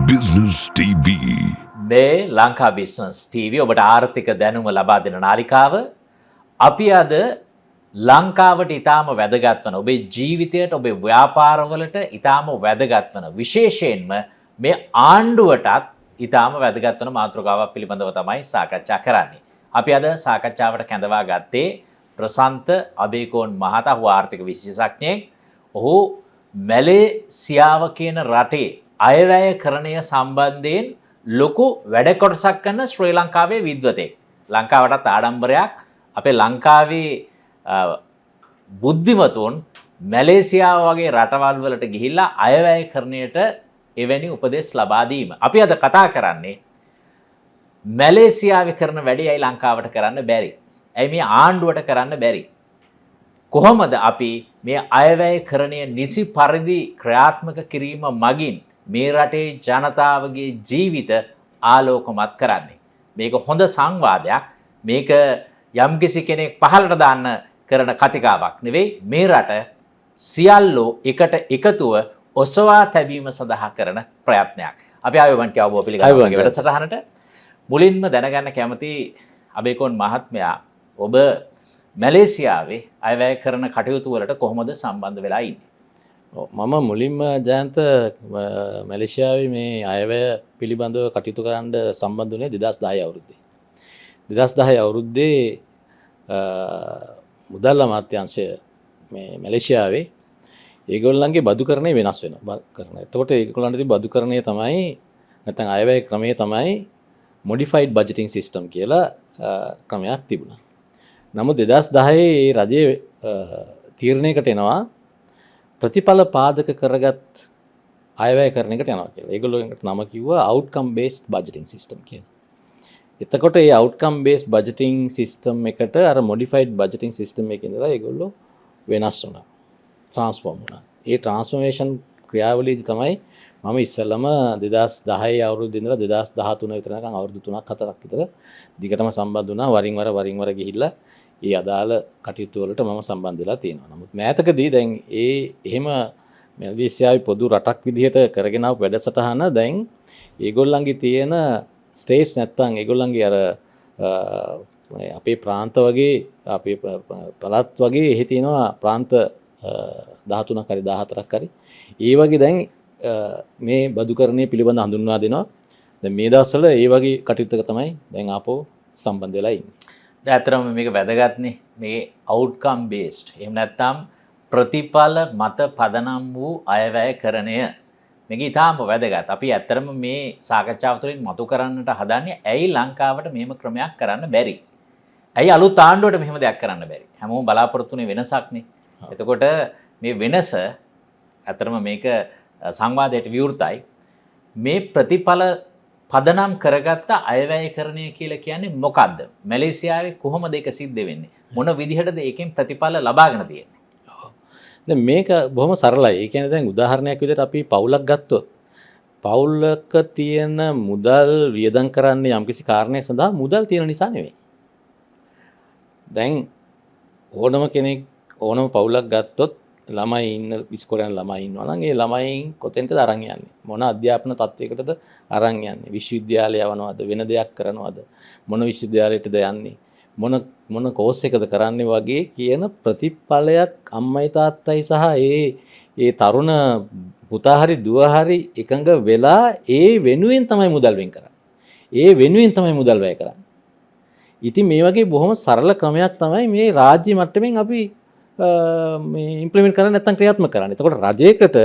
Business TV. මේ Lanka business TV ඔබට ආර්ථික දැනුම ලබා දෙන නාලිකාව. අපි අද ලංකාවට ඉතාම වැදගත් වන ඔබේ ජීවිතයට ඔබේ ව්‍යාපාරවලට ඉතාම වැදගත් වන විශේෂයෙන්ම මේ ආණ්ඩුවටත් ඉතාම වැදගත් වන මාතෘකාවක් පිළිබඳව තමයි සාකච්ඡා කරන්නේ. අපි අද සාකච්ඡාවට කැඳවා ගත්තේ ප්‍රසන්ත අබේකෝන් මහතා වූ ආර්ථික විශේෂඥයෙක්. ඔහු මැලේසියාව කියන රටේ අයවැයකරණය සම්බන්ධයෙන් ලොකු වැඩ කොටසක් කරන ශ්‍රී ලංකාවේ විද්වතෙක්. ලංකාවටත් ආඩම්බරයක් අපේ ලංකාවේ බුද්ධිමතුන් මැලේසියාව වගේ රටවල් වලට ගිහිල්ලා අයවැයකරණයට එවැනි උපදෙස් ලබා දීම. අපි අද කතා කරන්නේ මැලේසියාවේ කරන වැඩේ ඇයි ලංකාවට කරන්න බැරි? ඇයි මේ ආණ්ඩුවට කරන්න බැරි? කොහොමද අපි මේ අයවැයකරණය නිසි පරිදි ක්‍රියාත්මක කිරීම මගින් මේ රටේ ජනතාවගේ ජීවිත ආලෝකමත් කරන්නේ? මේක හොඳ සංවාදයක්. මේක යම්කිසි කෙනෙක් පහළට දාන්න කරන කතිකාවක් නෙවෙයි. මේ රට සියල්ලෝ එකට එකතුව ඔසවා තැබීම සඳහා කරන ප්‍රයත්නයක්. අපි ආයුබෝවන් කියවුවා පිළිගන්නවා මේ වැඩසටහනට. මුලින්ම දැනගන්න කැමති අබේකෝන් මහත්මයා, ඔබ මැලේසියාවේ අයවැය කරන කටයුතු වලට කොහොමද සම්බන්ධ වෙලා ඉන්නේ? මම මුලින්ම ජයන්ත මැලේසියාවේ මේ අයවැය පිළිබඳව කටයුතු කරන්න සම්බන්ධ වුණේ 2010 අවුරුද්දේ. 2010 අවුරුද්දේ මුදල් අමාත්‍යාංශය මේ මැලේසියාවේ ඒගොල්ලන්ගේ බදුකරණය වෙනස් වෙනවා කරනවා. එතකොට ඒගොල්ලන්ට තිබ්බ බදුකරණය තමයි නැත්නම් අයවැය ක්‍රමය තමයි modified budgeting system කියලා ක්‍රමයක් තිබුණා. නමුත් 2010 රජයේ තීරණයකට එනවා ප්‍රතිඵල පාදක කරගත් අයවැය කරන එකට යනවා කියලා. ඒගොල්ලෝකට නම කිව්වා outcome based budgeting system කියලා. එතකොට මේ outcome based budgeting system එකට අර modified budgeting system එකේ ඉඳලා ඒගොල්ලෝ වෙනස් වුණා. transform වුණා. ඒ transformation ක්‍රියාවලියදී තමයි මම ඉස්සෙල්ලම 2010 අවුරුද්දේ ඉඳලා 2013 විතර නිකන් අවුරුදු 3ක් 4ක් විතර දිගටම සම්බන්ධ වුණා. වරින් වර ගිහිල්ලා ඒ අදාළ කටයුතු වලට මම සම්බන්ධ වෙලා තියෙනවා. නමුත් මෑතකදී දැන් එහෙම මැලේසියාවේ පොදු රටක් විදිහට කරගෙන ආපු වැඩසටහන දැන් ඒගොල්ලන්ගේ තියෙන ස්ටේට්ස් නැත්තම් ඒගොල්ලන්ගේ අර අපේ ප්‍රාන්ත වගේ අපේ පළාත් වගේ එහි තියෙනවා ප්‍රාන්ත 13ක් හරි 14ක් හරි. ඒ වගේ දැන් මේ බදුකරණය පිළිබඳ හඳුන්වා දෙනවා. දැන් මේ දවස්වල ඒ වගේ කටයුත්තක තමයි දැන් ආපහු සම්බන්ධ වෙලා ඉන්නේ. ඇත්තටම මේක වැදගත්නේ. මේ outcome based එහෙම නැත්නම් ප්‍රතිඵල මත පදනම් වූ අයවැයකරණය මේක ඉතාම වැදගත්. අපි ඇත්තටම මේ සාකච්ඡාව තුළින් මතු කරන්නට හදන්නේ ඇයි ලංකාවට මෙහෙම ක්‍රමයක් කරන්න බැරි? ඇයි අලුත් ආණ්ඩුවට මෙහෙම දෙයක් කරන්න බැරි? හැමෝම බලාපොරොත්තු වෙන වෙනසක්නේ. එතකොට මේ වෙනස ඇත්තටම මේක සංවාදයට විවෘතයි. මේ ප්‍රතිඵල පදනම් කරගත්ත අයවැයකරණය කියලා කියන්නේ මොකද්ද? මැලේසියාවේ කොහොමද ඒක සිද්ධ වෙන්නේ? මොන විදිහටද ඒකෙන් ප්‍රතිඵල ලබාගෙන තියෙන්නේ? දැන් මේක බොහොම සරලයි. ඒ කියන්නේ දැන් උදාහරණයක් විදිහට අපි පවුලක් ගත්තොත් පවුලක තියෙන මුදල් වියදම් කරන්නේ යම්කිසි කාරණයක් සඳහා මුදල් තියෙන නිසා නෙවෙයි. දැන් ඕනම කෙනෙක් ඕනම පවුලක් ගත්තොත් ළමයි ඉන්න ඉස්කෝලේ යන ළමයි ඉන්නවා නම් ඒ ළමයින් කොතෙන්ටද අරන් යන්නේ? මොන අධ්‍යාපන තත්වයකටද අරන් යන්නේ? විශ්වවිද්‍යාලය යවනවද? වෙන දෙයක් කරනවද? මොන විශ්වවිද්‍යාලයටද යන්නේ? මොන කෝස් එකද කරන්නේ වගේ කියන ප්‍රතිඵලයක් අම්මයි තාත්තයි සහ ඒ තරුණ පුතා හරි දුව හරි එකඟ වෙලා ඒ වෙනුවෙන් තමයි මුදල් වෙන් කරන්නේ. ඒ වෙනුවෙන් තමයි මුදල් වැය කරන්නේ. ඉතින් මේ වගේ බොහොම සරල ක්‍රමයක් තමයි මේ රාජ්‍ය මට්ටමින් අපි මේ ඉම්ප්ලිමන්ට් කරන්නේ නැත්නම් ක්‍රියාත්මක කරන්නේ. එතකොට රජයකට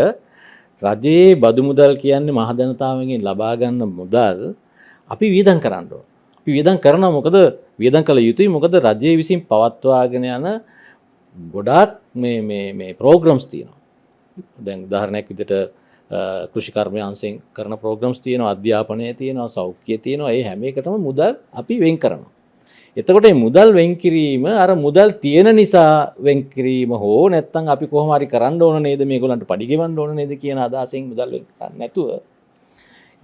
රජයේ බදු මුදල් කියන්නේ මහ ජනතාවගෙන් ලබා ගන්න මුදල් අපි වියදම් කරන්න ඕන. අපි වියදම් කරනවා මොකද වියදම් කළ යුතුයි. මොකද රජයේ විසින් පවත්වාගෙන යන ගොඩාක් මේ ප්‍රෝග්‍රෑම්ස් තියෙනවා. දැන් උදාහරණයක් විදිහට කෘෂිකර්ම අංශයෙන් කරන ප්‍රෝග්‍රෑම්ස් තියෙනවා, අධ්‍යාපනය තියෙනවා, සෞඛ්‍යය තියෙනවා. ඒ හැම එකටම මුදල් අපි වෙන් කරනවා. එතකොට මේ මුදල් වෙන් කිරීම අර මුදල් තියෙන නිසා වෙන් කිරීම හෝ නැත්නම් අපි කොහොම හරි කරන්න ඕන නේද මේගොල්ලන්ට පඩි ගෙවන්න ඕන නේද කියන අදහසෙන් මුදල් වෙන් කරන්නේ නැතුව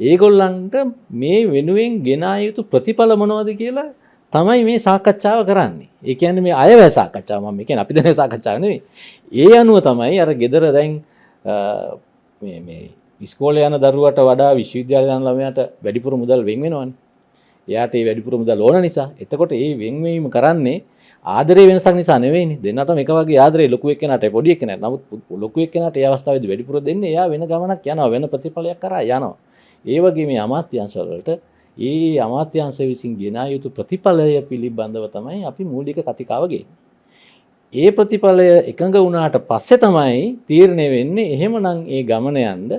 ඒගොල්ලන්ට මේ වෙනුවෙන් ගෙනා යුතු ප්‍රතිඵල මොනවද කියලා තමයි මේ සාකච්ඡාව කරන්නේ. ඒ කියන්නේ මේ අයවැය සාකච්ඡාව මම කියන්නේ අපි දැන සාකච්ඡාව නෙවෙයි. ඒ අනුව තමයි අර gedara දැන් මේ ඉස්කෝලේ යන දරුවට වඩා විශ්වවිද්‍යාලේ යන ළමයාට වැඩිපුර මුදල් වෙන් වෙනවනේ. එයාට ඒ වැඩිපුර මුදල් ඕන නිසා. එතකොට ඒ වෙන්වීම කරන්නේ ආදරේ වෙනසක් නිසා නෙවෙයිනේ. දෙන්නටම එක වගේ ආදරේ ලොකු එක්කෙනාට පොඩි එක්කෙනාට. නමුත් ලොකු එක්කෙනාට ඒ අවස්ථාවේදී වැඩිපුර දෙන්නේ එයා වෙන ගමනක් යනවා, වෙන ප්‍රතිඵලයක් කරා යනවා. ඒ වගේ මේ අමාත්‍යාංශ වලට ඒ අමාත්‍යාංශ විසින් ගෙනා යුතු ප්‍රතිඵලය පිළිබඳව තමයි අපි මූලික කතිකාව ගේන්නේ. ඒ ප්‍රතිඵලය එකඟ වුණාට පස්සේ තමයි තීරණය වෙන්නේ එහෙමනම් ඒ ගමන යන්න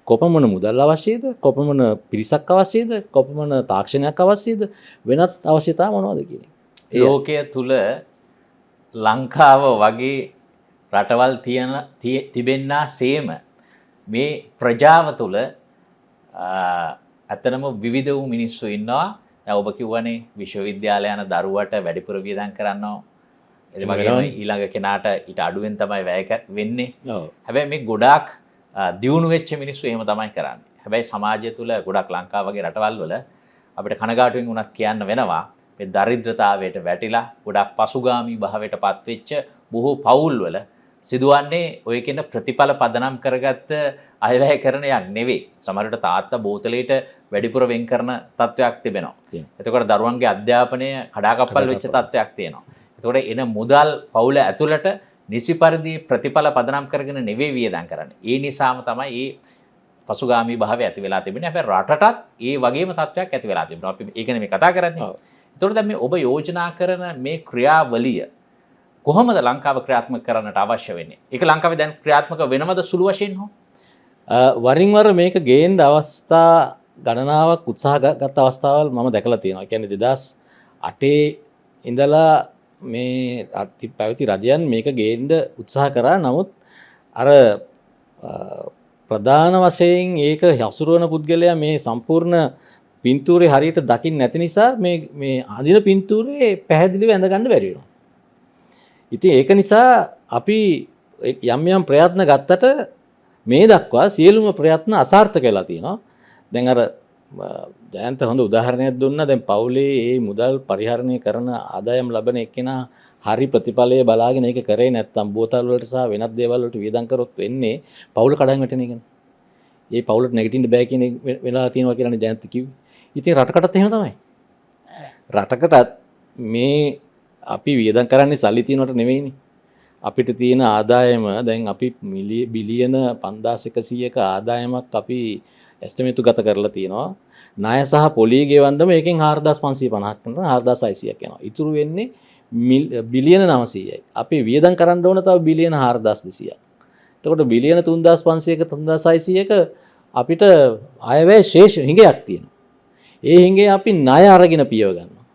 කොපමණ මුදල් අවශ්‍යද, කොපමණ පිරිසක් අවශ්‍යද, කොපමණ තාක්ෂණයක් අවශ්‍යද, වෙනත් අවශ්‍යතා මොනවද කියන එක. ලෝකය තුල ලංකාව වගේ රටවල් තිබෙන්නා සේම මේ ප්‍රජාව තුල ඇත්තනම විවිධ වූ මිනිස්සු ඉන්නවා. දැන් ඔබ කිව්වනේ විශ්වවිද්‍යාලය යන දරුවට වැඩිපුර වියදම් කරනවා. ඒ වගේම ඊළඟ කෙනාට ඊට අඩුවෙන් තමයි වැය වෙන්නේ. හැබැයි මේ ගොඩාක් දියුණු වෙච්ච මිනිස්සු එහෙම තමයි කරන්නේ. හැබැයි සමාජය තුල ගොඩක් ලංකාව වගේ රටවල් වල අපිට කනගාටුවෙන් උනත් කියන්න වෙනවා මේ දරිද්‍රතාවයට වැටිලා ගොඩක් පසුගාමී භාවයට පත්වෙච්ච බොහෝ පවුල් වල සිදුවන්නේ ඔය කියන ප්‍රතිඵල පදනම් කරගත්ත අයවැය කරනයක් නෙවෙයි. සමහරවිට තාත්තා බෝතලයට වැඩිපුර වෙන් කරන තත්වයක් තිබෙනවා. එතකොට දරුවන්ගේ අධ්‍යාපනය කඩාකප්පල් වෙච්ච තත්වයක් තියෙනවා. එතකොට එන මුදල් පවුල ඇතුළට නිසි පරිදි ප්‍රතිඵල පදනම් කරගෙන නෙවෙයි වියදම් කරන්නේ. ඒ නිසාම තමයි මේ පසුගාමී භාවය ඇති වෙලා තිබෙන්නේ. හැබැයි රටටත් ඒ වගේම තත්වයක් ඇති වෙලා තිබෙනවා. අපි ඒක නෙමෙයි කතා කරන්නේ. එතකොට දැන් මේ ඔබ යෝජනා කරන මේ ක්‍රියාවලිය කොහොමද ලංකාව ක්‍රියාත්මක කරන්නට අවශ්‍ය වෙන්නේ? ඒක ලංකාවේ දැන් ක්‍රියාත්මක වෙනවද සුළු වශයෙන් හෝ? වරින් වර මේක ගේන්න අවස්ථා ගණනාවක් උත්සාහ ගත්ත අවස්ථාවල් මම දැකලා තියෙනවා. ඒ කියන්නේ 2008 ඉඳලා මේ පැවති රජයන් මේක ගේන්න උත්සාහ කරා. නමුත් අර ප්‍රධාන වශයෙන් ඒක හසුරුවන පුද්ගලයා මේ සම්පූර්ණ පින්තූරේ හරියට දකින්න නැති නිසා මේ අඳින පින්තූරේ පැහැදිලිව ඇඳ ගන්න බැරි වෙනවා. ඉතින් ඒක නිසා අපි යම් යම් ප්‍රයත්න ගත්තට මේ දක්වා සියලුම ප්‍රයත්න අසාර්ථක වෙලා තියෙනවා. දැන් අර ජයන්ත හොඳ උදාහරණයක් දුන්නා. දැන් පවුලේ මේ මුදල් පරිහරණය කරන ආදායම් ලබන එක්කෙනා හරි ප්‍රතිඵලය බලාගෙන ඒක කරේ නැත්නම් බෝතල් වලට සහ වෙනත් දේවල් වලට වියදම් කරොත් වෙන්නේ පවුල කඩන් වැටෙන එකනේ. මේ පවුලට නැගිටින්න බෑ කියන වෙලා තියෙනවා කියලානේ ජයන්ත කිව්වේ. ඉතින් රටකටත් එහෙම තමයි. රටකටත් මේ අපි වියදම් කරන්නේ සල්ලි තියනවට නෙවෙයිනේ. අපිට තියෙන ආදායම දැන් අපි බිලියන 5100ක ආදායමක් අපි එස්ටිමේට් ගත කරලා තියෙනවා. ණය සහ පොලී ගෙවන්නම එකෙන් 4550ක් නැත්නම් 4600ක් යනවා. ඉතුරු වෙන්නේ බිලියන 900යි. අපි වියදම් කරන්න ඕන තව බිලියන 4200ක්. එතකොට බිලියන 3500ක 3600ක අපිට අයවැය ශේෂ හිඟයක් තියෙනවා. ඒ හිඟේ අපි ණය අරගෙන පියව ගන්නවා.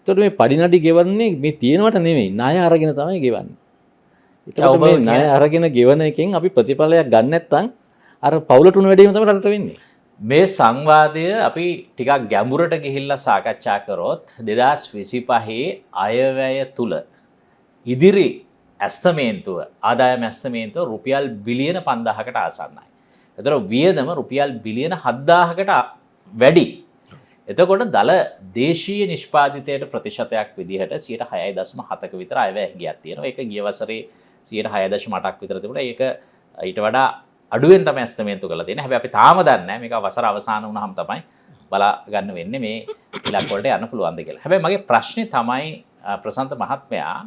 එතකොට මේ පඩිනඩි ගෙවන්නේ මේ තියෙනවට නෙමෙයි ණය අරගෙන තමයි ගෙවන්නේ. එතකොට මේ ණය අරගෙන ගෙවන එකෙන් අපි ප්‍රතිඵලයක් ගන්න නැත්නම් අර පවුලට උණු වැඩේම තමයි රටට වෙන්නේ. මේ සංවාදය අපි ටිකක් ගැඹුරට ගිහිල්ලා සාකච්ඡා කරොත් 2025 අයවැය තුල ඉදිරි ඇස්තමේන්තුව ආදායම ඇස්තමේන්තුව රුපියල් බිලියන 5000කට ආසන්නයි. ඒතර වියදම රුපියල් බිලියන 7000කට වැඩි. එතකොට දල දේශීය නිෂ්පාදිතයට ප්‍රතිශතයක් විදිහට 6.7ක විතර අයවැය ගියක් තියෙනවා. ඒක ගිය වසරේ 6.8ක් විතර තිබුණා. ඒක ඊට වඩා අඩුවෙන් තමයි ඇස්තමේන්තු කරලා තියෙන්නේ. හැබැයි අපි තාම දන්නේ නැහැ මේක වසර අවසන් වුණාම තමයි බලා ගන්න වෙන්නේ මේ ඉලක්ක වලට යන්න පුළුවන්ද කියලා. හැබැයි මගේ ප්‍රශ්නේ තමයි ප්‍රසන්ත මහත්මයා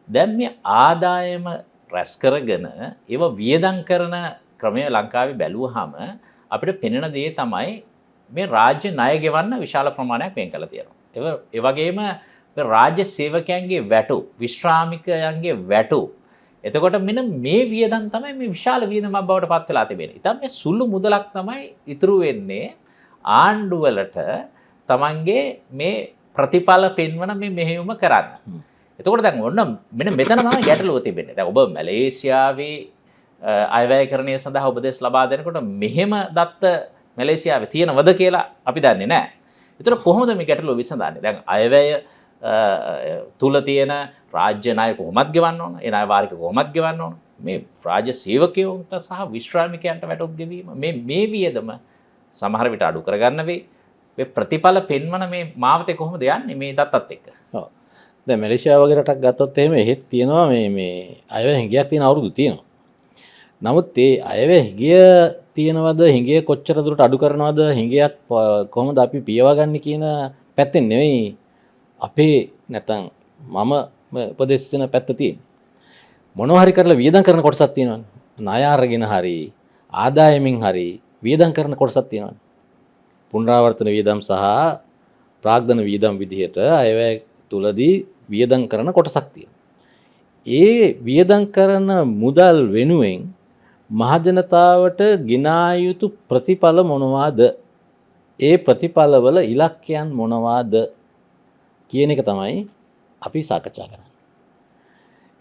දැන් මේ ආදායම රැස් කරගෙන ඒව වියදම් කරන ක්‍රමය ලංකාවේ බැලුවහම අපිට පෙනෙන දේ තමයි මේ රාජ්‍ය ණය ගෙවන්න විශාල ප්‍රමාණයක් වෙන් කරලා තියෙනවා. ඒ වගේම රාජ්‍ය සේවකයන්ගේ වැටු, විශ්‍රාමිකයන්ගේ වැටු. එතකොට මෙන්න මේ වියදම් තමයි මේ විශාල වියදමක් බවට පත් වෙලා තිබෙන්නේ. ඉතින් මේ සුළු මුදලක් තමයි ඉතුරු වෙන්නේ ආණ්ඩුවලට තමන්ගේ මේ ප්‍රතිඵල පෙන්වන මේ මෙහෙයුම කරන්න. එතකොට දැන් ඔන්න මෙන්න මෙතන තමයි ගැටලුව තිබෙන්නේ. දැන් ඔබ මැලේසියාවේ අයවැයකරණය සඳහා උපදෙස් ලබා දෙනකොට මෙහෙම දත්ත මැලේසියාවේ තියෙනවද කියලා අපි දන්නේ නැහැ. ඒතර කොහොමද මේ ගැටලුව විසඳන්නේ? දැන් අයවැය තුල තියෙන රාජ්‍ය ණය කොහොමද ගෙවන්න ඕන? ඒ ණය වාරික කොහොමද ගෙවන්න ඕන? මේ රාජ්‍ය සේවකයන්ට සහ විශ්‍රාමිකයන්ට වැටුප් ගෙවීම මේ වියදම සමහර විට අඩු කරගන්න වෙයි. මේ ප්‍රතිඵල පෙන්වන මේ මාවතේ කොහොමද යන්නේ මේ දත්තත් එක්ක? ඔව්. දැන් මැලේසියාව වගේ රටක් ගත්තොත් එහෙම එහෙත් තියෙනවා මේ අයවැය හිඟයක් තියෙන අවුරුදු තියෙනවා. නමුත් ඒ අයවැය හිඟය තියෙනවද හිඟේ කොච්චර දුරට අඩු කරනවද හිඟයක් කොහොමද අපි පියවගන්නේ කියන පැත්තෙන් නෙවෙයි අපේ නැත්තම් මම උපදෙස් දෙන පැත්ත තියෙන්නේ. මොනවා හරි කරලා වියදම් කරන කොටසක් තියෙනවනේ. ණය අරගෙන හරි ආදායමින් හරි වියදම් කරන කොටසක් තියෙනවනේ. පුනරාවර්තන වියදම් සහ ප්‍රාග්ධන වියදම් විදිහට අයවැය තුලදී වියදම් කරන කොටසක් තියෙනවා. ඒ වියදම් කරන මුදල් වෙනුවෙන් මහජනතාවට ගෙනා යුතු ප්‍රතිඵල මොනවාද? ඒ ප්‍රතිඵලවල ඉලක්කයන් මොනවාද කියන එක තමයි අපි සාකච්ඡා කරන්නේ.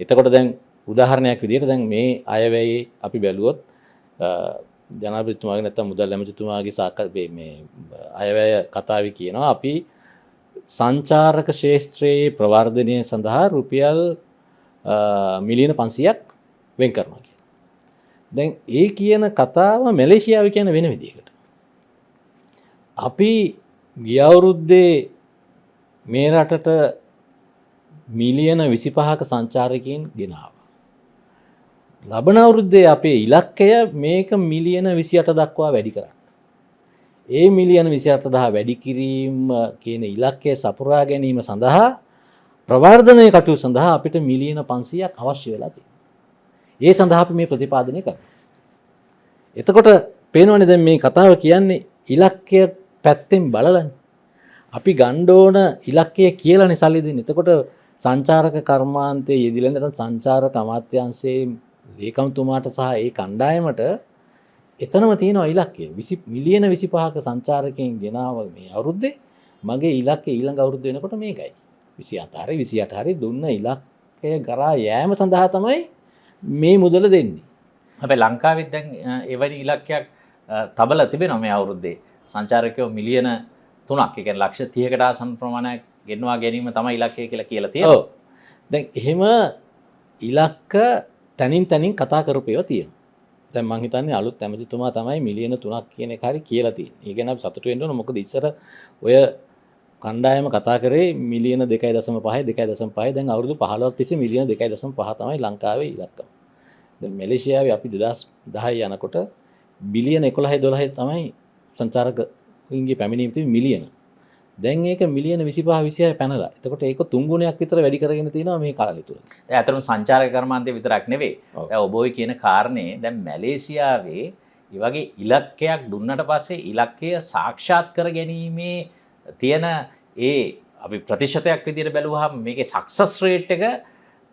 එතකොට දැන් උදාහරණයක් විදිහට දැන් මේ අයවැයේ අපි බැලුවොත් ජනාධිපතිතුමාගේ නැත්නම් මුදල් ඇමතිතුමාගේ මේ අයවැය කතාවේ කියනවා අපි සංචාරක ක්ෂේත්‍රයේ ප්‍රවර්ධනය සඳහා රුපියල් මිලියන 500ක් වෙන් කරනවා කියලා. දැන් ඒ කියන කතාව මැලේසියාවේ කියන වෙන විදිහකට. අපි ගිය අවුරුද්දේ මේ රටට මිලියන 25ක සංචාරකයන් ගෙනාවා. ලබන අවුරුද්දේ අපේ ඉලක්කය මේක මිලියන 28 දක්වා වැඩි කරන්න. ඒ මිලියන 28000 වැඩි කිරීම කියන ඉලක්කය සපුරා ගැනීම සඳහා ප්‍රවර්ධනය කටයුතු සඳහා අපිට මිලියන 500ක් අවශ්‍ය වෙලා තියෙනවා. ඒ සඳහා අපි මේ ප්‍රතිපාදනය කරනවා. එතකොට පේනවනේ දැන් මේ කතාව කියන්නේ ඉලක්කය පැත්තෙන් බලලානේ. අපි ගන්න ඕන ඉලක්කය කියලානේ සල්ලි දෙන්නේ. එතකොට සංචාරක කර්මාන්තයේ යෙදිලා නැත්නම් සංචාරක අමාත්‍යාංශයේ ලේකම්තුමාට සහ ඒ කණ්ඩායමට එතනම තියෙනවා ඉලක්කය. මිලියන 25ක සංචාරකයන් ගෙනාව මේ අවුරුද්දේ මගේ ඉලක්කය ඊළඟ අවුරුද්ද වෙනකොට මේකයි. 27 හරි 28 හරි දුන්න ඉලක්කය කරා යෑම සඳහා තමයි මේ මුදල දෙන්නේ. හැබැයි ලංකාවෙත් දැන් එවැනි ඉලක්කයක් තබලා තිබෙනවා මේ අවුරුද්දේ. සංචාරකයෝ මිලියන 3ක්, ඒ කියන්නේ ලක්ෂ 30කට ආසන්න ප්‍රමාණයක් ගෙන්වා ගැනීම තමයි ඉලක්කය කියලා තියෙනවා. ඔව්. දැන් එහෙම ඉලක්ක තනින් තනින් කතා කරපු ඒවා තියෙනවා. දැන් මං හිතන්නේ අලුත් ඇමතිතුමා තමයි මිලියන 3ක් කියන එක හරි කියලා තියෙන්නේ. ඒ ගැන අපි සතුටු වෙන්න ඕන. මොකද ඉස්සර ඔය කණ්ඩායම කතා කරේ මිලියන 2.5 2.5 දැන් අවුරුදු 15ක් තිස්සේ මිලියන 2.5 තමයි ලංකාවේ ඉලක්කම. දැන් මැලේසියාවේ අපි 2010 යනකොට බිලියන 11 12 තමයි සංචාරකයින්ගේ පැමිණීම තිබෙන්නේ මිලියන. දැන් ඒක මිලියන 25 26 පැනලා. එතකොට ඒක 3 ගුණයක් විතර වැඩි කරගෙන තියෙනවා මේ කාලය තුල. දැන් අතරම සංචාරක කර්මාන්තය විතරක් නෙවෙයි. දැන් ඔබ ඔය කියන කාරණේ දැන් මැලේසියාවේ මේ වගේ ඉලක්කයක් දුන්නට පස්සේ ඉලක්කය සාක්ෂාත් කර ගැනීමේ තියෙන ඒ අපි ප්‍රතිශතයක් විදිහට බැලුවහම මේකේ සක්සස් රේට් එක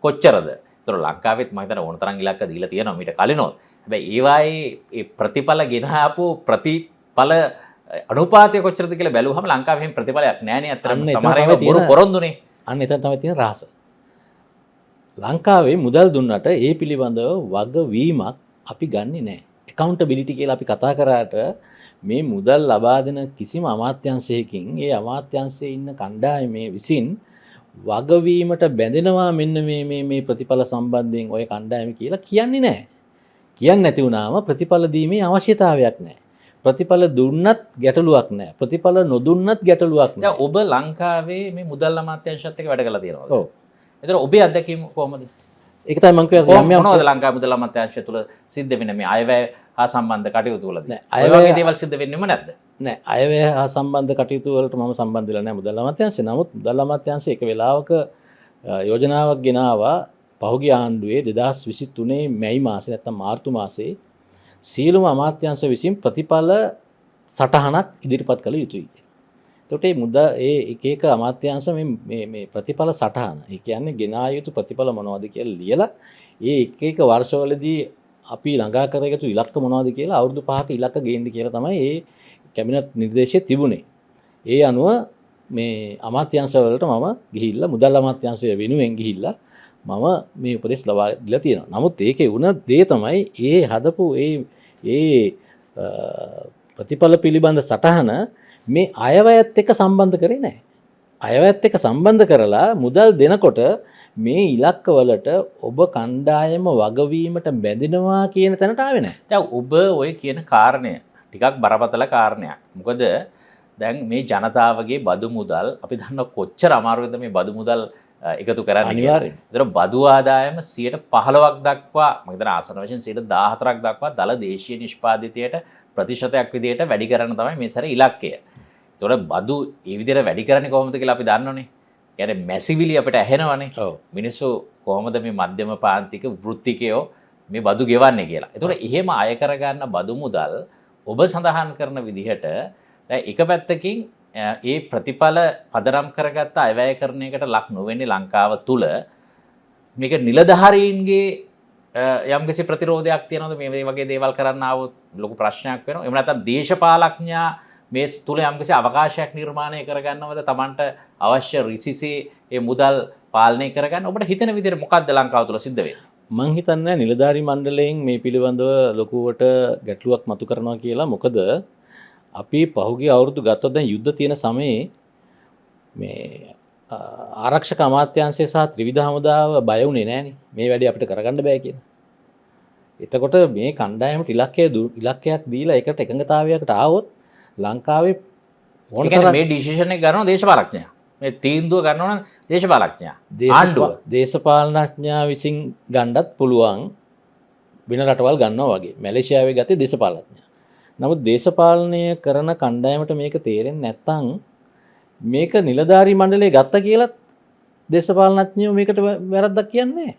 කොච්චරද? ඒතර ලංකාවෙත් මම හිතන ඕන තරම් ඉලක්ක දීලා තියෙනවා මීට කලිනොත්. හැබැයි ඒවායේ ඒ ප්‍රතිඵල ගෙන ආපු ප්‍රතිඵල අනුපාතය කොච්චරද කියලා බැලුවහම ලංකාවේ එහෙම ප්‍රතිඵලයක් නැහැනේ. අත්‍තරම සමහර ඒවා බොරු පොරොන්දුනේ. අන්න එතන තමයි තියෙන රහස. ලංකාවේ මුදල් දුන්නට ඒ පිළිබඳව වගවීමක් අපි ගන්නෙ නැහැ. accountability කියලා අපි කතා කරාට මේ මුදල් ලබා දෙන කිසිම අමාත්‍යාංශයකින් ඒ අමාත්‍යාංශයේ ඉන්න කණ්ඩායමේ විසින් වගවීමට බැඳෙනවා මෙන්න මේ ප්‍රතිඵල සම්බන්ධයෙන් ඔය කණ්ඩායම කියලා කියන්නේ නැහැ. කියන්නේ නැති වුණාම ප්‍රතිඵල දීමේ අවශ්‍යතාවයක් නැහැ. ප්‍රතිඵල දුන්නත් ගැටලුවක් නැහැ. ප්‍රතිඵල නොදුන්නත් ගැටලුවක් නැහැ. දැන් ඔබ ලංකාවේ මේ මුදල් අමාත්‍යාංශයත් එක්ක වැඩ කරලා තියෙනවා. ඔව්. ඒතර ඔබේ අත්දැකීම කොහොමද? ඒක තමයි මම කියන්නේ මොනවද ලංකාවේ මුදල් අමාත්‍යාංශය තුල සිද්ධ වෙන මේ අයවැය හා සම්බන්ධ කටයුතු වලදී? ඒ වගේ දේවල් සිද්ධ වෙන්නේම නැද්ද? නෑ. අයවැය හා සම්බන්ධ කටයුතු වලට මම සම්බන්ධ වෙලා නෑ මුදල් අමාත්‍යාංශය. නමුත් මුදල් අමාත්‍යාංශය එක වෙලාවක යෝජනාවක් ගෙනාවා පහුගිය ආණ්ඩුවේ 2023 මැයි මාසේ නැත්නම් මාර්තු මාසේ සියලුම අමාත්‍යාංශ විසින් ප්‍රතිඵල සටහනක් ඉදිරිපත් කළ යුතුයි. එතකොට ඒ එක එක අමාත්‍යාංශ මේ ප්‍රතිඵල සටහන, ඒ කියන්නේ ගෙනා යුතු ප්‍රතිඵල මොනවද කියලා ලියලා ඒ එක එක වර්ෂවලදී අපි ළඟා කරගත්තු ඉලක්ක මොනවද කියලා අවුරුදු 5ක ඉලක්ක ගේන්න කියලා තමයි ඒ කැබිනට් නිර්දේශය තිබුණේ. ඒ අනුව මේ අමාත්‍යාංශ වලට මම ගිහිල්ලා මුදල් අමාත්‍යාංශය වෙනුවෙන් ගිහිල්ලා මම මේ උපදෙස් ලබා දීලා තියෙනවා. නමුත් ඒකේ වුණ දේ තමයි ඒ හදපු ඒ ප්‍රතිඵල පිළිබඳ සටහන මේ අයවැයත් එක්ක සම්බන්ධ කරේ නැහැ. අයවැයත් එක්ක සම්බන්ධ කරලා මුදල් දෙනකොට මේ ඉලක්කවලට ඔබ කණ්ඩායම වගවීමට බැඳෙනවා කියන තැනට ආවේ නැහැ. දැන් ඔබ ඔය කියන කාරණය ටිකක් බරපතල කාරණයක්. මොකද දැන් මේ ජනතාවගේ බදු මුදල් අපි දන්න කොච්චර අමාරුද මේ බදු මුදල් එකතු කරන්න අනිවාර්යෙන්. දර බදු ආදායම 15ක් දක්වා මගේතන ආසන වශයෙන් 14ක් දක්වා දළ දේශීය නිෂ්පාදිතයට ප්‍රතිශතයක් විදිහට වැඩි කරන්න තමයි මේ සැරේ ඉලක්කය. ඒතකොට බදු ඒ විදිහට වැඩි කරන්නේ කොහොමද කියලා අපි දන්නවනේ. කියන්නේ මැසිවිලි අපිට ඇහෙනවනේ. ඔව්. මිනිස්සු කොහොමද මේ මධ්‍යම පාන්තික වෘත්තිකයෝ මේ බදු ගෙවන්නේ කියලා. ඒතකොට එහෙම අය කරගන්න බදු මුදල් ඔබ සඳහන් කරන විදිහට දැන් එක පැත්තකින් ඒ ප්‍රතිඵල පදනම් කරගත්ත අයවැය කරණයකට ලක් නොවෙන්නේ ලංකාව තුල මේක නිලධාරීන්ගේ යම්කිසි ප්‍රතිරෝධයක් තියෙනවද මේ වගේ දේවල් කරන්න ආවොත් ලොකු ප්‍රශ්නයක් වෙනවා. එහෙම නැත්නම් දේශපාලඥයා මේ තුල යම්කිසි අවකාශයක් නිර්මාණය කරගන්නවද Tamanට අවශ්‍ය රිසිසේ ඒ මුදල් පාලනය කරගන්න ඔබට හිතෙන විදිහට මොකක්ද ලංකාව තුල සිද්ධ වෙන්නේ? මං හිතන්නේ නිලධාරි මණ්ඩලයෙන් මේ පිළිබඳව ලොකුවට ගැටලුවක් මතු කරනවා කියලා. මොකද අපි පහුගිය අවුරුදු ගත්තොත් දැන් යුද්ධ තියෙන සමයේ මේ ආරක්ෂක අමාත්‍යාංශය සහ ත්‍රිවිධ හමුදාව බය වුණේ නැහනේ මේ වැඩේ අපිට කරගන්න බෑ කියලා. එතකොට මේ කණ්ඩායමට ඉලක්කයක් දීලා ඒකට එකඟතාවයකට ආවොත් ලංකාවේ ඕනතරම් මේ ඩිසිෂන් එක ගන්නවා දේශපාලඥයා. මේ තීන්දුව ගන්නවා නම් දේශපාලඥයා. ආණ්ඩුව දේශපාලනඥයා විසින් ගන්නත් පුළුවන් වෙන රටවල් ගන්නවා වගේ. මැලේසියාවේ ගත්තේ දේශපාලනඥයා. නමුත් දේශපාලනය කරන කණ්ඩායමට මේක තේරෙන්නේ නැත්නම් මේක නිලධාරී මණ්ඩලය ගත්ත කියලත් දේශපාලනඥයෝ මේකට වැරද්දක් කියන්නේ නැහැ.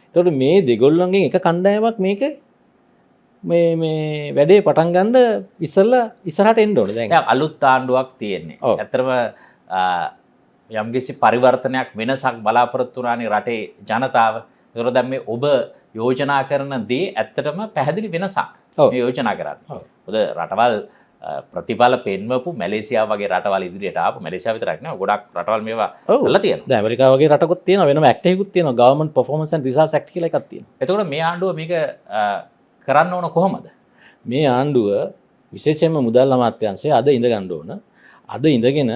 එතකොට මේ දෙගොල්ලන්ගෙන් එක කණ්ඩායමක් මේක මේ වැඩේ පටන් ගන්න ඉස්සෙල්ලා ඉස්සරහට එන්න ඕනේ. දැන් අලුත් ආණ්ඩුවක් තියෙන්නේ. ඇත්තටම යම්කිසි පරිවර්තනයක් වෙනසක් බලාපොරොත්තු වුණානේ රටේ ජනතාව. ඒකෝ දැන් මේ ඔබ යෝජනා කරන දේ ඇත්තටම පැහැදිලි වෙනසක්. මේ යෝජනා කරන්නේ. මොකද රටවල් ප්‍රතිඵල පෙන්වපු මැලේසියාව වගේ රටවල් ඉදිරියට ආපු මැලේසියාව විතරක් නෙවෙයි ගොඩක් රටවල් මේවා කරලා තියෙනවා. දැන් ඇමරිකාව වගේ රටකුත් තියෙනවා වෙනම ඇක්ට් එකකුත් තියෙනවා government performance and research act කියලා එකක් තියෙනවා. එතකොට මේ ආණ්ඩුව මේක කරන්න ඕන කොහොමද? මේ ආණ්ඩුව විශේෂයෙන්ම මුදල් අමාත්‍යාංශය අද ඉඳ ගන්න ඕන. අද ඉඳගෙන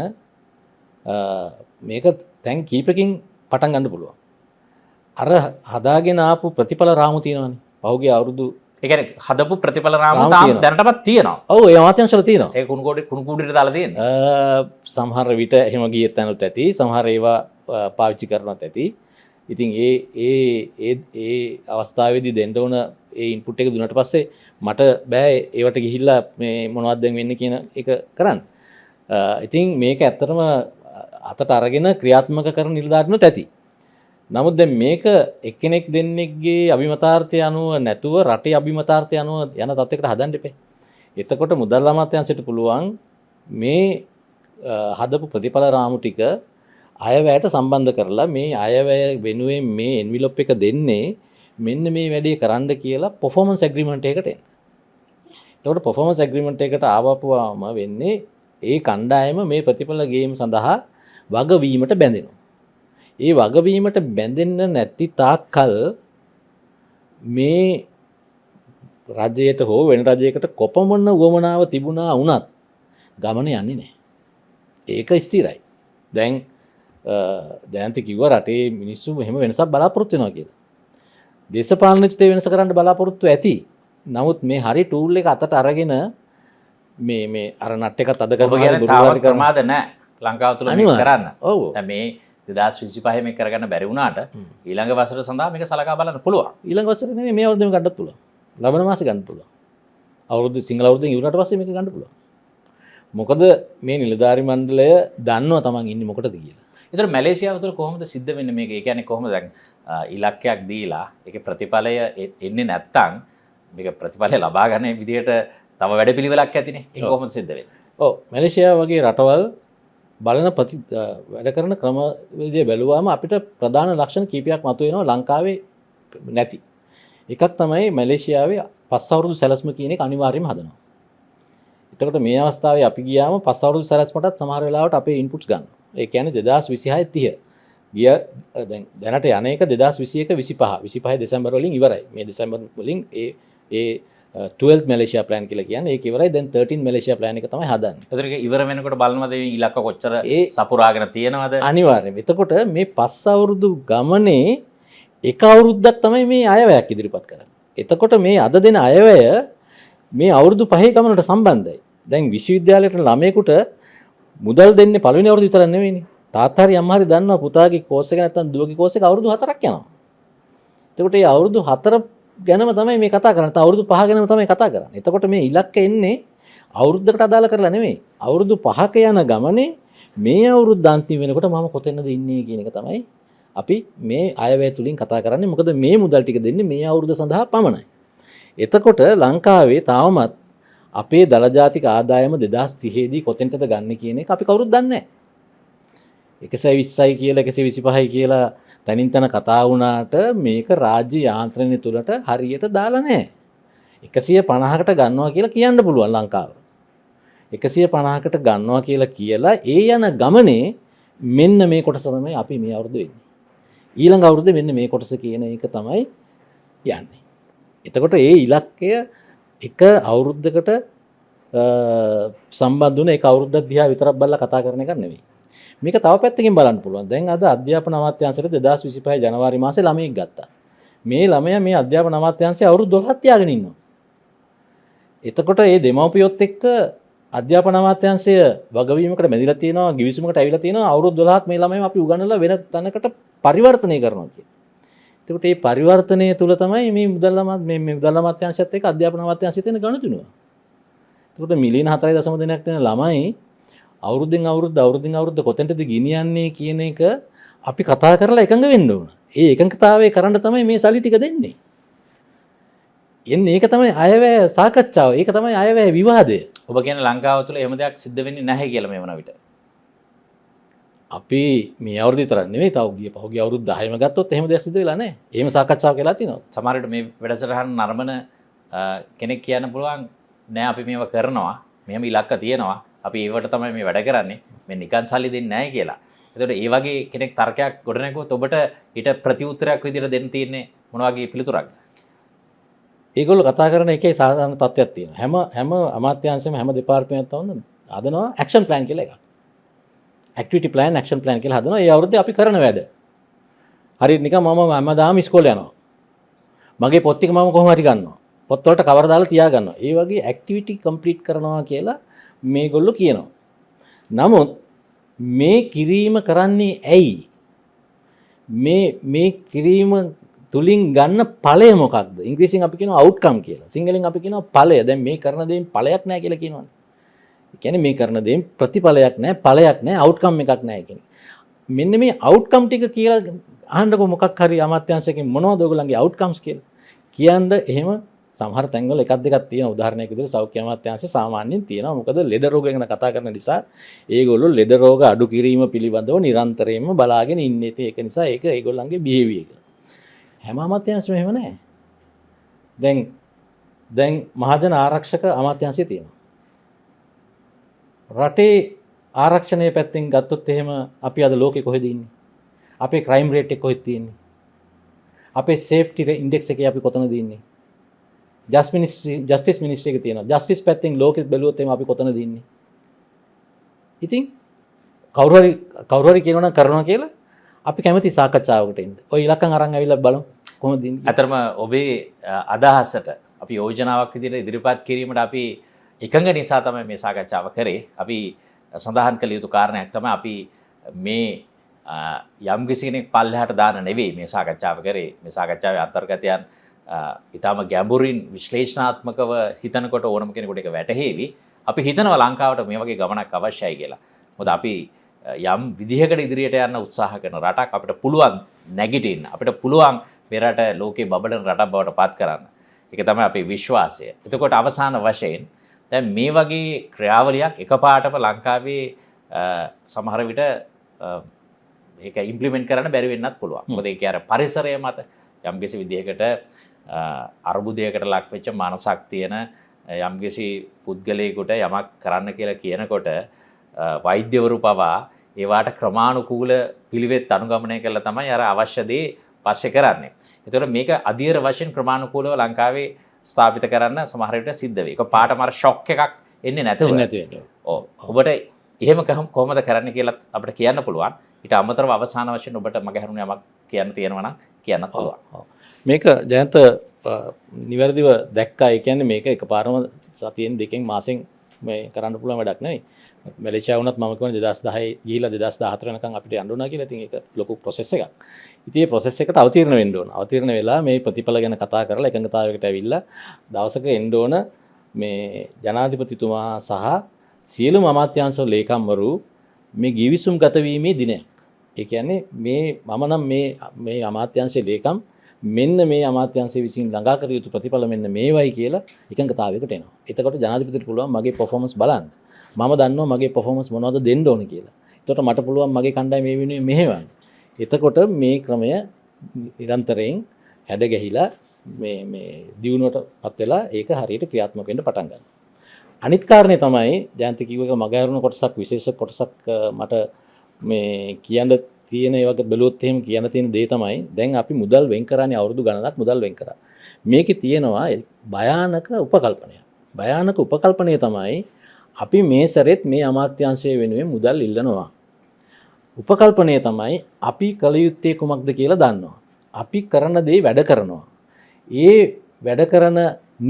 මේක තැන් කීපකින් පටන් ගන්න පුළුවන්. අර හදාගෙන ආපු ප්‍රතිඵල රාමු තියෙනවානේ. පහුගිය අවුරුදු ඒ කියන්නේ හදපු ප්‍රතිඵල රාමු තාම දැනටමත් තියෙනවා. ඔව් ඒ අමාත්‍යාංශවල තියෙනවා. ඒ කුණු කුඩේට දාලා තියෙන්නේ. සමහර විට එහෙම ගියෙත් තැනොත් ඇති. සමහර ඒවා පාවිච්චි කරනවත් ඇති. ඉතින් ඒ අවස්ථාවේදී දෙන්න ඕන ඒ ඉන්පුට් එක දුන්නාට පස්සේ මට බෑ ඒවට ගිහිල්ලා මේ මොනවද දැන් වෙන්නේ කියන එක කරන්න. ඉතින් මේක ඇත්තටම අතට අරගෙන ක්‍රියාත්මක කරන නිලධාරීනුත් ඇති. නමුත් දැන් මේක එක්කෙනෙක් දෙන්නෙක්ගේ අභිමතාර්ථය අනුව නැතුව රටේ අභිමතාර්ථය අනුව යන තත්යකට හදන්න එපේ. එතකොට මුදල් අමාත්‍යාංශයට පුළුවන් මේ හදපු ප්‍රතිඵල රාමු ටික අයවැයට සම්බන්ධ කරලා මේ අයවැය වෙනුවෙන් මේ එන්විලොප් එක දෙන්නේ මෙන්න මේ වැඩේ කරන්න කියලා පර්ෆෝමන්ස් ඇග්‍රීමන්ට් එකකට එන්න. එතකොට පර්ෆෝමන්ස් ඇග්‍රීමන්ට් එකට ආවපුවාම වෙන්නේ ඒ කණ්ඩායම මේ ප්‍රතිඵල ගේම් සඳහා වගවීමට බැඳෙනවා. ඒ වගවීමට බැඳෙන්න නැති තාක්කල් මේ රජයට හෝ වෙන රජයකට කොපමණ උවමනාව තිබුණා වුණත් ගමන යන්නේ නැහැ. ඒක ස්ථිරයි. දැන් කිව්වා රටේ මිනිස්සු එහෙම වෙනසක් බලාපොරොත්තු වෙනවා කියලා. දේශපාලනිකත්වයේ වෙනස කරන්න බලාපොරොත්තු ඇති. නමුත් මේ හරි ටූල් එක අතට අරගෙන මේ අර නට් එකත් අද කරනවා ප්‍රමාද නැහැ ලංකාව තුල මේක කරන්න. දැන් මේ 2025 මේක කරගන්න බැරි වුණාට ඊළඟ වසර සඳහා මේක සලකා බලන්න පුළුවන්. ඊළඟ වසරේ නෙමෙයි මේ අවුරුද්දේම ගන්නත් පුළුවන්. ලබන මාසේ ගන්න පුළුවන්. අවුරුද්ද සිංහල අවුරුද්දෙන් ඉවරනට පස්සේ මේක ගන්න පුළුවන්. මොකද මේ නිලධාරි මණ්ඩලය දන්නවා තමන් ඉන්නේ මොකටද කියලා. ඒතර මැලේසියාව තුළ කොහොමද සිද්ධ වෙන්නේ මේක? ඒ කියන්නේ කොහොමද දැන් ඉලක්කයක් දීලා ඒකේ ප්‍රතිඵලය එන්නේ නැත්තම් මේක ප්‍රතිඵලය ලබා ගන්න විදිහට තව වැඩපිළිවෙලක් ඇතිනේ. ඒක කොහොමද සිද්ධ වෙන්නේ? ඔව් මැලේසියාව වගේ රටවල් බලන වැඩ කරන ක්‍රමවේදය බැලුවාම අපිට ප්‍රධාන ලක්ෂණ කීපයක් මතුවෙනවා ලංකාවේ නැති. එකක් තමයි මැලේසියාවේ 5 අවුරුදු සැලැස්ම කියන එක අනිවාර්යයෙන්ම හදනවා. එතකොට මේ අවස්ථාවේ අපි ගියාම 5 අවුරුදු සැලැස්මටත් සමහර වෙලාවට අපේ ඉන්පුට්ස් ගන්නවා. ඒ කියන්නේ 2026 30 ගිය දැනට යන එක 2021 25 දෙසැම්බර් වලින් ඉවරයි. මේ දෙසැම්බර් වලින් ඒ 12th මැලේසියා ප්ලෑන් කියලා කියන්නේ ඒක ඉවරයි. දැන් 13th මැලේසියා ප්ලෑන් එක තමයි හදන්නේ. ඒතර ඒක ඉවර වෙනකොට බලනවාද මේ ඉලක්ක කොච්චර සපුරාගෙන තියෙනවද? අනිවාර්යයෙන්. එතකොට මේ 5 අවුරුදු ගමනේ එක අවුරුද්දක් තමයි මේ අයවැයක් ඉදිරිපත් කරන්නේ. එතකොට මේ අද දෙන අයවැය මේ අවුරුදු 5 ගමනට සම්බන්ධයි. දැන් විශ්වවිද්‍යාලයට ළමයෙකුට මුදල් දෙන්නේ පළවෙනි අවුරුදු විතර නෙවෙයිනේ. තාත්තා හරි අම්මා හරි දන්නවා පුතාගේ කෝස් එක නැත්තම් දුවගේ කෝස් එක අවුරුදු 4ක් යනවා. එතකොට මේ අවුරුදු 4 ගැනම තමයි මේ කතා කරන්නේ. නැත්නම් අවුරුදු 5 ගැනම තමයි කතා කරන්නේ. එතකොට මේ ඉලක්ක එන්නේ අවුරුද්දකට අදාළ කරලා නෙමෙයි. අවුරුදු 5ක යන ගමනේ මේ අවුරුද්ද අන්තිම වෙනකොට මම කොතැනද ඉන්නේ කියන එක තමයි අපි මේ අයවැය තුලින් කතා කරන්නේ. මොකද මේ මුදල් ටික දෙන්නේ මේ අවුරුද්ද සඳහා පමණයි. එතකොට ලංකාවේ තාමත් අපේ දල ජාතික ආදායම 2030 දී කොතෙන්ටද ගන්න කියන එක අපි කවුරුත් දන්නේ නැහැ. 120යි කියලා 125යි කියලා තනින් තන කතා වුණාට මේක රාජ්‍ය යාන්ත්‍රණය තුලට හරියට දාලා නැහැ. 150කට ගන්නවා කියලා කියන්න පුළුවන් ලංකාව. 150කට ගන්නවා කියලා ඒ යන ගමනේ මෙන්න මේ කොටස තමයි අපි මේ අවුරුද්ද වෙන්නේ. ඊළඟ අවුරුද්දේ මෙන්න මේ කොටස කියන එක තමයි යන්නේ. එතකොට ඒ ඉලක්කය එක අවුරුද්දකට සම්බන්ධ වුණ එක අවුරුද්දක් දිහා විතරක් බලලා කතා කරන එක නෙවෙයි. මේක තව පැත්තකින් බලන්න පුළුවන්. දැන් අද අධ්‍යාපන අමාත්‍යාංශයට 2025 ජනවාරි මාසේ ළමයෙක් ගත්තා. මේ ළමයා මේ අධ්‍යාපන අමාත්‍යාංශයේ අවුරුදු 12ක් තියාගෙන ඉන්නවා. එතකොට මේ දෙමව්පියොත් එක්ක අධ්‍යාපන අමාත්‍යාංශය වගවීමකට මැදිලා තියෙනවා, ගිවිසුමකට ඇවිල්ලා තියෙනවා. අවුරුදු 12ක් මේ ළමයිම අපි උගන්වලා වෙන තැනකට පරිවර්තනය කරනවා කියන්නේ. එතකොට මේ පරිවර්තනය තුල තමයි මේ මුදල් අමාත්‍යාංශයත් එක්ක අධ්‍යාපන අමාත්‍යාංශය තියෙන ගනුදෙනුව. එතකොට මිලියන 4.2ක් තියෙන ළමයි අවුරුද්දෙන් අවුරුද්ද කොතෙන්ටද ගෙනියන්නේ කියන එක අපි කතා කරලා එකඟ වෙන්න ඕන. ඒ එකඟතාවය කරන්න තමයි මේ සල්ලි ටික දෙන්නේ. එන්නේ ඒක තමයි අයවැය සාකච්ඡාව. ඒක තමයි අයවැය විවාදය. ඔබ කියන ලංකාව තුළ එහෙම දෙයක් සිද්ධ වෙන්නේ නැහැ කියලා මේ වන විට. අපි මේ අවුරුදු විතර නෙවෙයි තව පහුගිය අවුරුදු 10ම ගත්තොත් එහෙම දෙයක් සිද්ධ වෙලා නැහැ. එහෙම සාකච්ඡාවක් වෙලා තියෙනවා. සමහරවිට මේ වැඩසටහන නරඹන කෙනෙක් කියන්න පුළුවන් නෑ අපි මේව කරනවා. මෙහෙම ඉලක්ක තියෙනවා. අපි ඒවට තමයි මේ වැඩ කරන්නේ. මේ නිකන් සල්ලි දෙන්නේ නැහැ කියලා. එතකොට ඒ වගේ කෙනෙක් තර්කයක් ගොඩනගුවොත් ඔබට ඊට ප්‍රතිඋත්තරයක් විදිහට දෙන්න තියෙන්නේ මොන වගේ පිළිතුරක්ද? ඒගොල්ලෝ කතා කරන එකේ සාධාරණ තත්ත්වයක් තියෙනවා. හැම අමාත්‍යාංශෙම හැම දෙපාර්තමේන්තුවක්ම හදනවා ඇක්ෂන් ප්ලෑන් කියලා එකක්. ඇක්ටිවිටි ප්ලෑන්, ඇක්ෂන් ප්ලෑන් කියලා හදනවා. ඒ අවුරුද්දේ අපි කරන වැඩ. හරියට නිකන් මම හැමදාම ඉස්කෝලේ යනවා. මගේ පොත් ටික මම කොහොම හරි ගන්නවා. පොත් වලට කවර දාලා තියා ගන්නවා. ඒ වගේ ඇක්ටිවිටි කම්ප්ලීට් කරනවා කියලා මේගොල්ලෝ කියනවා. නමුත් මේ කිරීම කරන්නේ ඇයි? මේ කිරීම තුලින් ගන්න ඵලය මොකක්ද? ඉංග්‍රීසියෙන් අපි කියනවා අවුට්කම් කියලා. සිංහලෙන් අපි කියනවා ඵලය. දැන් මේ කරන දේෙන් ඵලයක් නැහැ කියලා කියනවනේ. ඒ කියන්නේ මේ කරන දේෙන් ප්‍රතිඵලයක් නැහැ, ඵලයක් නැහැ, අවුට්කම් එකක් නැහැ කියන්නේ. මෙන්න මේ අවුට්කම් ටික කියලා අහන්නකො මොකක් හරි අමාත්‍යාංශයෙන් මොනවද ඔයගොල්ලන්ගේ අවුට්කම්ස් කියලා. කියන්න එහෙම සමහර තැන්වල එකක් දෙකක් තියෙනවා. උදාහරණයක් විදිහට සෞඛ්‍ය අමාත්‍යාංශය සාමාන්‍යයෙන් තියෙනවා. මොකද ලෙඩ රෝග ගැන කතා කරන නිසා ඒගොල්ලෝ ලෙඩ රෝග අඩු කිරීම පිළිබඳව නිරන්තරයෙන්ම බලාගෙන ඉන්නේ. ඒක නිසා ඒක ඒගොල්ලන්ගේ බිහේවියර් එක. හැම අමාත්‍යාංශෙම එහෙම නැහැ. දැන් මහජන ආරක්ෂක අමාත්‍යාංශය තියෙනවා. රටේ ආරක්ෂණය පැත්තෙන් ගත්තොත් එහෙම අපි අද ලෝකෙ කොහෙද ඉන්නේ? අපේ ක්‍රයිම් රේට් එක කොහෙද තියෙන්නේ? අපේ සේෆ්ටි ඉන්ඩෙක්ස් එකේ අපි කොතනද ඉන්නේ? ජස්ටිස් මිනිස්ට්‍රි එක තියෙනවා. ජස්ටිස් පැත්තෙන් ලෝකෙ බැලුවොත් එහෙම අපි කොතනද ඉන්නේ? ඉතින් කවුරු හරි කියනවා නම් කරනවා කියලා අපි කැමති සාකච්ඡාවකට එන්න. ඔය ඉලක්කම් අරන් ඇවිල්ලා බලමු කොහොමද ඉන්නේ. අතරම ඔබේ අදහසට අපි යෝජනාවක් විදිහට ඉදිරිපත් කිරීමට අපි එකඟ නිසා තමයි මේ සාකච්ඡාව කරේ. අපි සඳහන් කළ යුතු කාරණයක් තමයි අපි මේ යම් කිසි කෙනෙක් පල්ලෙහාට දාන නෙවෙයි මේ සාකච්ඡාව කරේ. මේ සාකච්ඡාවේ අන්තර්ගතයන් ඊටම ගැඹුරින් විශ්ලේෂණාත්මකව හිතනකොට ඕනම කෙනෙකුට ඒක වැටහෙවි. අපි හිතනවා ලංකාවට මේ වගේ ගමනක් අවශ්‍යයි කියලා. මොකද අපි යම් විදිහකට ඉදිරියට යන්න උත්සාහ කරන රටක් අපිට පුළුවන් නැගිටින්න. අපිට පුළුවන් මේ රට ලෝකේ බබලන රටක් බවට පත් කරන්න. ඒක තමයි අපේ විශ්වාසය. එතකොට අවසාන වශයෙන් දැන් මේ වගේ ක්‍රියාවලියක් එකපාරටම ලංකාවේ සමහර විට ඒක ඉම්ප්ලිමන්ට් කරන්න බැරි වෙන්නත් පුළුවන්. මොකද ඒක අර පරිසරය මත යම්කිසි විදිහකට අර්බුදයකට ලක් වෙච්ච මනසක් තියෙන යම්කිසි පුද්ගලයෙකුට යමක් කරන්න කියලා කියනකොට වෛද්‍යවරු පවා ඒවාට ක්‍රමානුකූල පිළිවෙත් අනුගමනය කරලා තමයි අර අවශ්‍ය දේ පස්සේ කරන්නේ. ඒතකොට මේක අධීර වශයෙන් ක්‍රමානුකූලව ලංකාවේ ස්ථාපිත කරන්න සමහර විට සිද්ධ වෙයි. ඒක පාටම අර ෂොක් එකක් එන්නේ නැතුව. ඔව්. ඔබට එහෙම කොහොමද කරන්න කියලා අපිට කියන්න පුළුවන්. ඊට අමතරව අවසාන වශයෙන් ඔබට මගේ හරුණ යමක් කියන්න තියෙනවා නම් කියන්නත් පුළුවන්. මේක ජයන්ත නිවැරදිව දැක්කා. ඒ කියන්නේ මේක එකපාරම සතියෙන් දෙකෙන් මාසෙන් මේ කරන්න පුළුවන් වැඩක් නෙවෙයි. මැලේසියාව වුණත් මම කියන්නේ 2010 ගිහිලා 2014 වෙනකන් අපිට යන්න උනා කියලා. ඉතින් ඒක ලොකු ප්‍රොසෙස් එකක්. ඉතින් මේ ප්‍රොසෙස් එකට අවතීර්ණ වෙන්න ඕන. අවතීර්ණ වෙලා මේ ප්‍රතිඵල ගැන කතා කරලා එකඟතාවයකට ඇවිල්ලා දවසක එන්න ඕන මේ ජනාධිපතිතුමා සහ සියලුම අමාත්‍යාංශ ලේකම්වරු මේ ගිවිසුම් ගත වීමේ දිනයක්. ඒ කියන්නේ මම නම් මේ අමාත්‍යාංශයේ ලේකම් මෙන්න මේ අමාත්‍යාංශයේ විසින් ළඟා කර යුතු ප්‍රතිඵල මෙන්න මේවයි කියලා එකඟතාවයකට එනවා. එතකොට ජනාධිපතිට පුළුවන් මගේ පර්ෆෝමන්ස් බලන්න. මම දන්නවා මගේ පර්ෆෝමන්ස් මොනවද දෙන්න ඕන කියලා. එතකොට මට පුළුවන් මගේ කණ්ඩායම මේ වෙනුවෙන් මෙහෙවන්න. එතකොට මේ ක්‍රමය නිරන්තරයෙන් හැඩ ගැහිලා මේ දියුණුවටපත් වෙලා ඒක හරියට ක්‍රියාත්මක වෙන්න පටන් ගන්නවා. අනිත් කාරණේ තමයි ජයන්ත කිව්ව එක මගහැරුණු කොටසක් විශේෂ කොටසක් මට මේ කියන්න තියෙන ඒ වගේ බැලුවොත් එහෙම කියන්න තියෙන දේ තමයි දැන් අපි මුදල් වෙන් කරන්නේ අවුරුදු ගණනක් මුදල් වෙන් කරා. මේකේ තියෙනවා භයානක උපකල්පනයක්. භයානක උපකල්පනය තමයි අපි මේ සැරෙත් මේ අමාත්‍යාංශය වෙනුවෙන් මුදල් ඉල්ලනවා. උපකල්පනය තමයි අපි කල යුත්තේ කුමක්ද කියලා දන්නවා. අපි කරන දේ වැඩ කරනවා. ඒ වැඩ කරන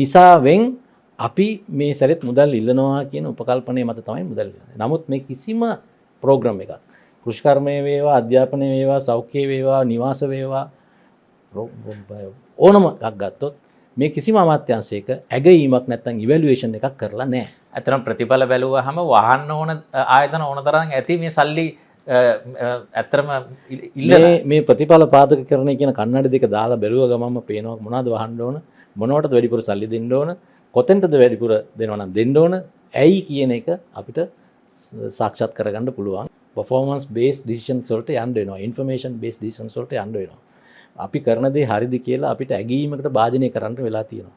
නිසාවෙන් අපි මේ සැරෙත් මුදල් ඉල්ලනවා කියන උපකල්පනය මත තමයි මුදල් ඉල්ලන්නේ. නමුත් මේ කිසිම ප්‍රෝග්‍රෑම් එකක් කෘෂිකර්මය වේවා, අධ්‍යාපනය වේවා, සෞඛ්‍ය වේවා, නිවාස වේවා ඕනම එකක් ගත්තොත් මේ කිසිම අමාත්‍යාංශයක ඇගීමක් නැත්නම් ඉවැලුවේෂන් එකක් කරලා නැහැ. ඇත්තටම ප්‍රතිඵල බැලුවාම වහන්න ඕන ආයතන ඕන තරම් ඇති මේ සල්ලි ඇත්තටම මේ ප්‍රතිඵල පාදක කරන කියන කන්නඩ දෙක දාලා බැලුව ගමන්ම පේනවා මොනවද වහන්න ඕන, මොනවටද වැඩිපුර සල්ලි දෙන්න ඕන, කොතෙන්ටද වැඩිපුර දෙනවා නම් දෙන්න ඕන, ඇයි කියන එක අපිට සාක්ෂාත් කරගන්න පුළුවන්. performance based decisions වලට යන්න වෙනවා, information based decisions වලට යන්න වෙනවා. අපි කරන දේ හරිද කියලා අපිට ඇගීමකට භාජනය කරන්න වෙලා තියෙනවා.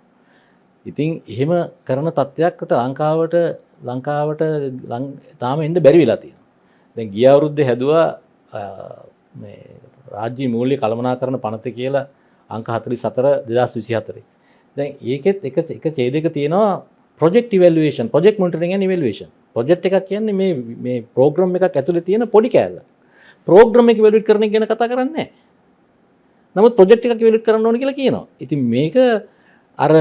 ඉතින් එහෙම කරන තත්ත්වයකට ලංකාවට තාම එන්න බැරි වෙලා තියෙනවා. දැන් ගිය අවුරුද්දේ හැදුවා මේ රාජ්‍ය මූල්‍ය කළමනාකරණ පනත කියලා අංක 44 2024. දැන් ඒකෙත් එක ඡේදයක තියෙනවා project evaluation, project monitoring and evaluation. project එකක් කියන්නේ මේ program එකක් ඇතුලේ තියෙන පොඩි කෑල්ල. program එක evaluate කරන එක ගැන කතා කරන්නේ නැහැ. නමුත් project එකක් evaluate කරන්න ඕන කියලා කියනවා. ඉතින් මේක අර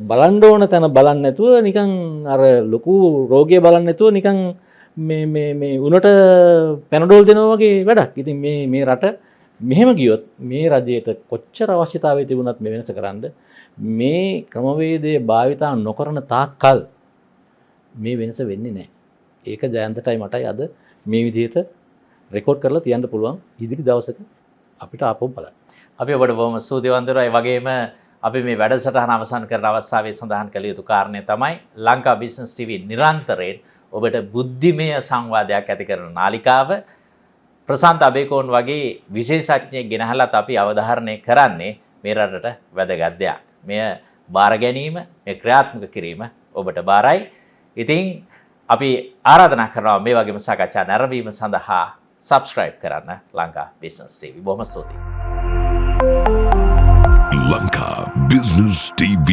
බලන්න ඕන තැන බලන්නේ නැතුව නිකන් අර ලොකු රෝගිය බලන්නේ නැතුව නිකන් මේ උනට පැනඩෝල් දෙනවා වගේ වැඩක්. ඉතින් මේ රට මෙහෙම ගියොත් මේ රජයට කොච්චර අවශ්‍යතාවය තිබුණත් මේ වෙනස කරන්න මේ ක්‍රමවේදයේ භාවිතා නොකරන තාක්කල් මේ වෙනස වෙන්නේ නැහැ. ඒක ජයන්තටයි මටයි අද මේ විදිහට රෙකෝඩ් කරලා තියන්න පුළුවන් ඉදිරි දවසක අපිට ආපහු බලන්න. අපි ඔබට බොහොම ස්තුතිවන්ත වෙනවා. ඒ වගේම අපි මේ වැඩසටහන අවසන් කරන අවස්ථාවේ සඳහන් කළ යුතු කාරණය තමයි ලංකා බිස්නස් TV නිරන්තරයෙන් ඔබට බුද්ධිමය සංවාදයක් ඇති කරන නාලිකාව. ප්‍රසාන්ත අබේකෝන් වගේ විශේෂඥයෙක් ගෙනහලත් අපි අවධාරණය කරන්නේ මේ රටට වැදගත් දෙයක්. මෙය බාර ගැනීම, මේ ක්‍රියාත්මක කිරීම ඔබට බාරයි. ඉතින් අපි ආරාධනා කරනවා මේ වගේම සාකච්ඡා නැරඹීම සඳහා subscribe කරන්න ලංකා බිස්නස් TV. බොහොම ස්තුතියි. Lanka Business TV.